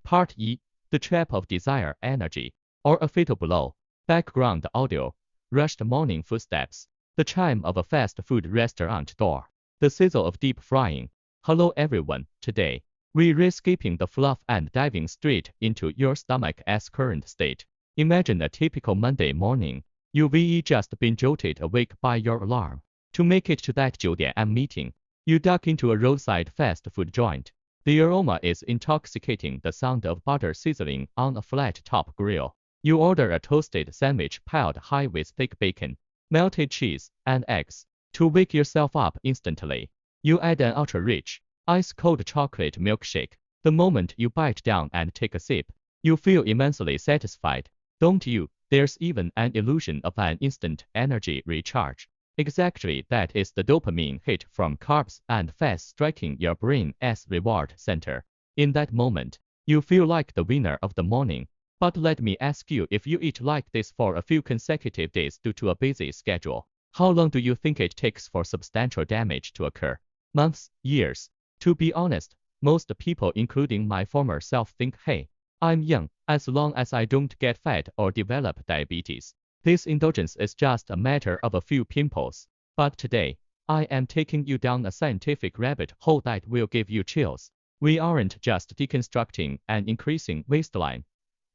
Part E. The Trap of Desire Energy, or a Fatal Blow. Background audio. Rushed morning footsteps. The chime of a fast food restaurant door. The sizzle of deep frying. Hello everyone, today, we're escaping the fluff and diving straight into your stomach's current state. Imagine a typical Monday morning. You've just been jolted awake by your alarm. To make it to that 9 a.m. meeting, you duck into a roadside fast food joint. The aroma is intoxicating, the sound of butter sizzling on a flat-top grill. You order a toasted sandwich piled high with thick bacon, melted cheese, and eggs. To wake yourself up instantly, you add an ultra-rich, ice-cold chocolate milkshake. The moment you bite down and take a sip, you feel immensely satisfied, don't you? There's even an illusion of an instant energy recharge. Exactly, that is the dopamine hit from carbs and fats striking your brain's reward center. In that moment, you feel like the winner of the morning. But let me ask you, if you eat like this for a few consecutive days due to a busy schedule, how long do you think it takes for substantial damage to occur? Months, years? To be honest, most people, including my former self, think, hey, I'm young, as long as I don't get fat or develop diabetes, this indulgence is just a matter of a few pimples. But today, I am taking you down a scientific rabbit hole that will give you chills. We aren't just deconstructing an increasing waistline.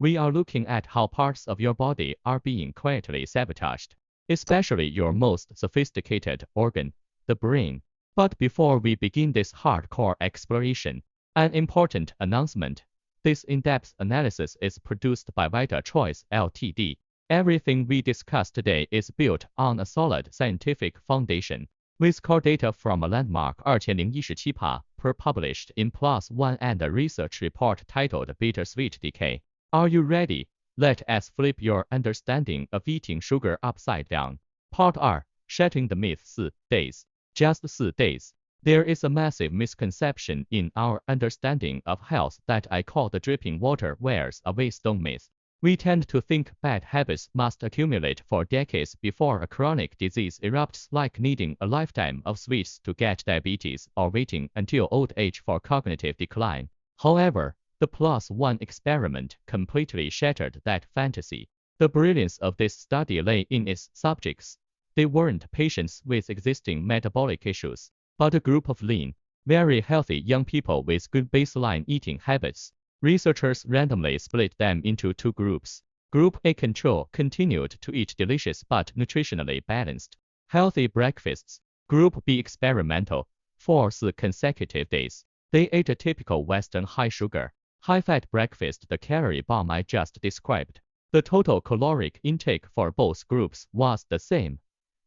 We are looking at how parts of your body are being quietly sabotaged, especially your most sophisticated organ, the brain. But before we begin this hardcore exploration, an important announcement. This in-depth analysis is produced by Vita Choice Ltd. Everything we discuss today is built on a solid scientific foundation, with core data from a landmark 2017 paper published in PLOS ONE and a research report titled Bittersweet Decay. Are you ready? Let us flip your understanding of eating sugar upside down. Part R. Shattering the Myth. 4 days. Just 4 days. There is a massive misconception in our understanding of health that I call the dripping water wears away stone myth. We tend to think bad habits must accumulate for decades before a chronic disease erupts, like needing a lifetime of sweets to get diabetes or waiting until old age for cognitive decline. However, the PLOS ONE experiment completely shattered that fantasy. The brilliance of this study lay in its subjects. They weren't patients with existing metabolic issues, but a group of lean, very healthy young people with good baseline eating habits. Researchers randomly split them into 2 groups. Group A control continued to eat delicious but nutritionally balanced, healthy breakfasts. Group B experimental. For 4 consecutive days, they ate a typical Western high-sugar, high-fat breakfast, the calorie bomb I just described. The total caloric intake for both groups was the same.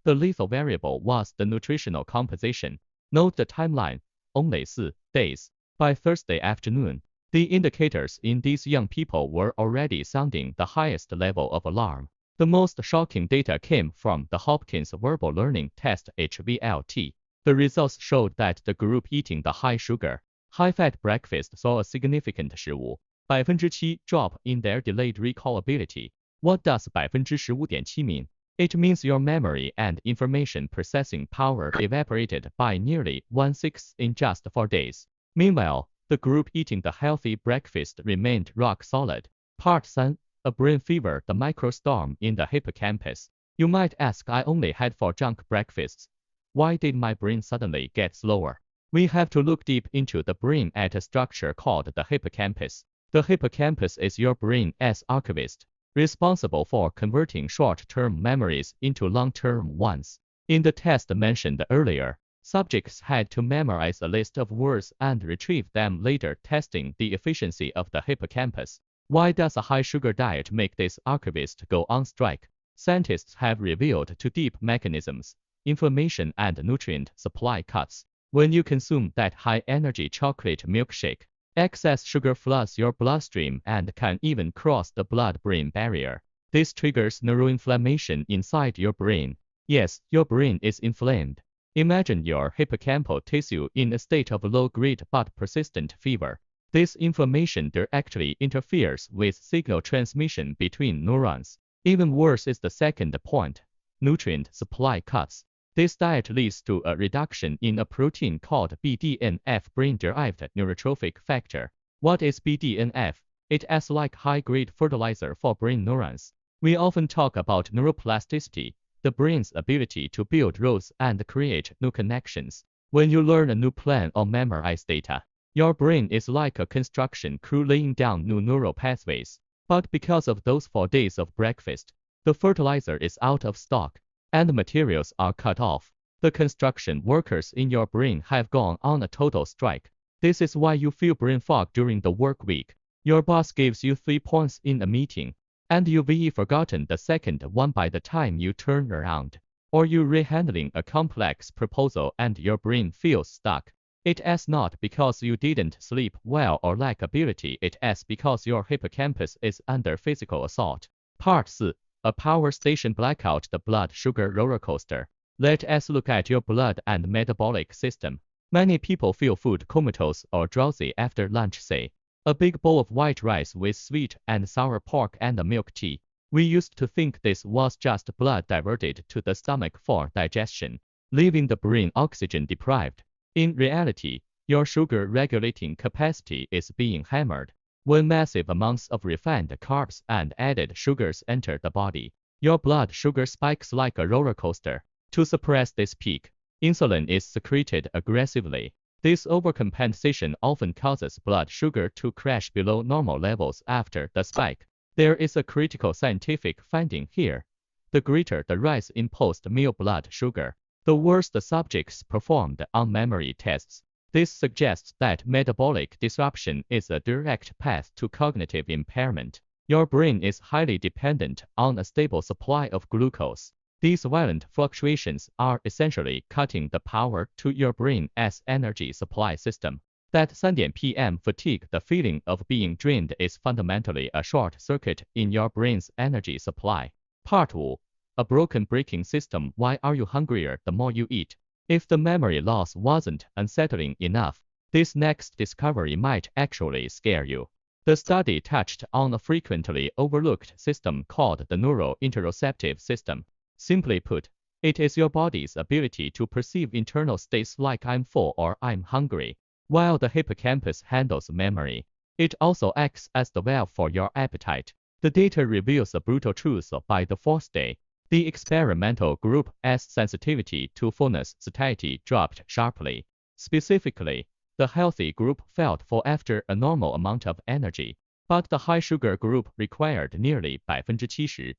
The lethal variable was the nutritional composition. Note the timeline, only 4 days. By Thursday afternoon, the indicators in these young people were already sounding the highest level of alarm. The most shocking data came from the Hopkins Verbal Learning Test (HVLT). The results showed that the group eating the high-sugar, high-fat breakfast saw a significant 15% drop in their delayed recall ability. What does 15% mean? It means your memory and information processing power evaporated by nearly 1/6 in just 4 days. Meanwhile, the group eating the healthy breakfast remained rock solid. Part 3. A brain fever, the microstorm in the hippocampus. You might ask, I only had 4 junk breakfasts. Why did my brain suddenly get slower? We have to look deep into the brain at a structure called the hippocampus. The hippocampus is your brain's archivist, responsible for converting short-term memories into long-term ones. In the test mentioned earlier, subjects had to memorize a list of words and retrieve them later, testing the efficiency of the hippocampus. Why does a high-sugar diet make this archivist go on strike? Scientists have revealed 2 deep mechanisms: inflammation and nutrient supply cuts. When you consume that high-energy chocolate milkshake, excess sugar floods your bloodstream and can even cross the blood-brain barrier. This triggers neuroinflammation inside your brain. Yes, your brain is inflamed. Imagine your hippocampal tissue in a state of low-grade but persistent fever. This inflammation directly interferes with signal transmission between neurons. Even worse is the second point: nutrient supply cuts. This diet leads to a reduction in a protein called BDNF, brain-derived neurotrophic factor. What is BDNF? It acts like high-grade fertilizer for brain neurons. We often talk about neuroplasticity, the brain's ability to build roads and create new connections. When you learn a new plan or memorize data, your brain is like a construction crew laying down new neural pathways. But because of those 4 days of breakfast, the fertilizer is out of stock, and the materials are cut off. The construction workers in your brain have gone on a total strike. This is why you feel brain fog during the work week. Your boss gives you 3 points in a meeting, and you've forgotten the second one by the time you turn around. Or you're rehandling a complex proposal and your brain feels stuck. It is not because you didn't sleep well or lack ability, it is because your hippocampus is under physical assault. Part 4. A power station blackout, the blood sugar roller coaster. Let us look at your blood and metabolic system. Many people feel food comatose or drowsy after lunch, say. A big bowl of white rice with sweet and sour pork and a milk tea. We used to think this was just blood diverted to the stomach for digestion, leaving the brain oxygen deprived. In reality, your sugar regulating capacity is being hammered. When massive amounts of refined carbs and added sugars enter the body, your blood sugar spikes like a roller coaster. To suppress this peak, insulin is secreted aggressively. This overcompensation often causes blood sugar to crash below normal levels after the spike. There is a critical scientific finding here. The greater the rise in post-meal blood sugar, the worse the subjects performed on memory tests. This suggests that metabolic disruption is a direct path to cognitive impairment. Your brain is highly dependent on a stable supply of glucose. These violent fluctuations are essentially cutting the power to your brain as energy supply system. That 3 p.m. fatigue, the feeling of being drained, is fundamentally a short circuit in your brain's energy supply. Part 5. A broken braking system. Why are you hungrier the more you eat? If the memory loss wasn't unsettling enough, this next discovery might actually scare you. The study touched on a frequently overlooked system called the neurointeroceptive system. Simply put, it is your body's ability to perceive internal states like I'm full or I'm hungry. While the hippocampus handles memory, it also acts as the valve for your appetite. The data reveals a brutal truth. By the 4th day, the experimental group's sensitivity to fullness satiety dropped sharply. Specifically, the healthy group felt full after a normal amount of energy, but the high sugar group required nearly 70%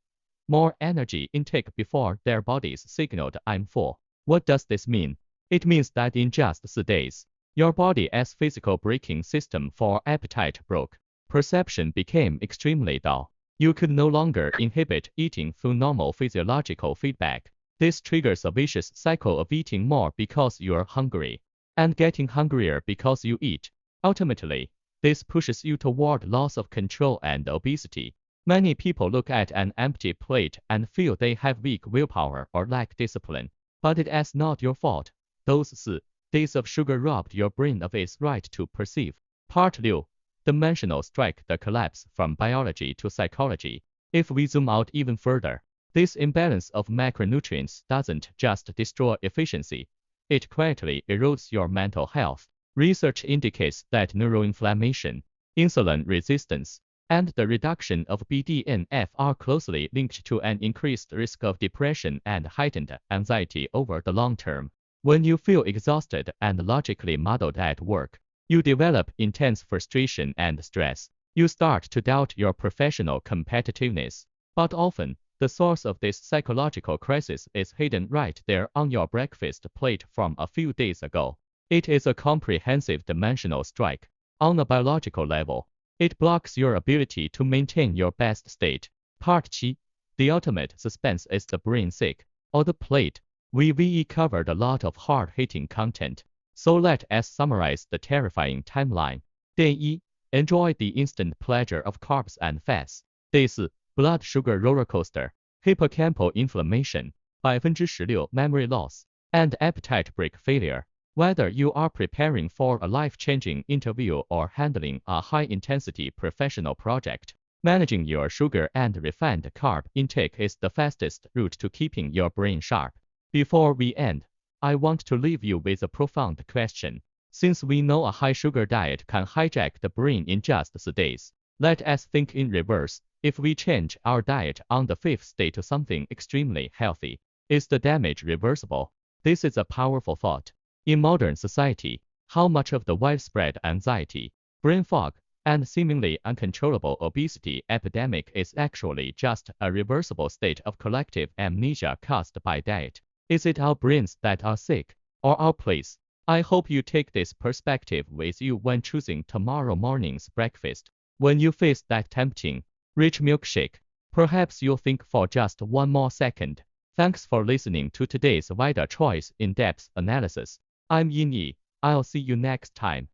more energy intake before their bodies signaled I'm full. What does this mean? It means that in just 4 days, your body's physical braking system for appetite broke. Perception became extremely dull. You could no longer inhibit eating through normal physiological feedback. This triggers a vicious cycle of eating more because you're hungry, and getting hungrier because you eat. Ultimately, this pushes you toward loss of control and obesity. Many people look at an empty plate and feel they have weak willpower or lack discipline. But it is not your fault. Those 4 days of sugar robbed your brain of its right to perceive. Part 6. Dimensional strike, the collapse from biology to psychology. If we zoom out even further, this imbalance of macronutrients doesn't just destroy efficiency, it quietly erodes your mental health. Research indicates that neuroinflammation, insulin resistance, and the reduction of BDNF are closely linked to an increased risk of depression and heightened anxiety over the long term. When you feel exhausted and logically muddled at work, you develop intense frustration and stress. You start to doubt your professional competitiveness. But often, the source of this psychological crisis is hidden right there on your breakfast plate from a few days ago. It is a comprehensive dimensional strike. On a biological level, it blocks your ability to maintain your best state. Part 7. The ultimate suspense is the brain sick, or the plate. We've covered a lot of hard-hitting content, so let us summarize the terrifying timeline. Day 1. Enjoy the instant pleasure of carbs and fats. Day 4. Blood sugar roller coaster, hippocampal inflammation, 16% memory loss, and appetite break failure. Whether you are preparing for a life-changing interview or handling a high-intensity professional project, managing your sugar and refined carb intake is the fastest route to keeping your brain sharp. Before we end, I want to leave you with a profound question. Since we know a high-sugar diet can hijack the brain in just 4 days, Let us think in reverse. If we change our diet on the fifth day to something extremely healthy, is the damage reversible? This is a powerful thought. In modern society, how much of the widespread anxiety, brain fog, and seemingly uncontrollable obesity epidemic is actually just a reversible state of collective amnesia caused by diet? Is it our brains that are sick, or our place? I hope you take this perspective with you when choosing tomorrow morning's breakfast. When you face that tempting, rich milkshake, perhaps you'll think for just one more second. Thanks for listening to today's Wider Choice in-depth analysis. I'm Yin Yi. I'll see you next time.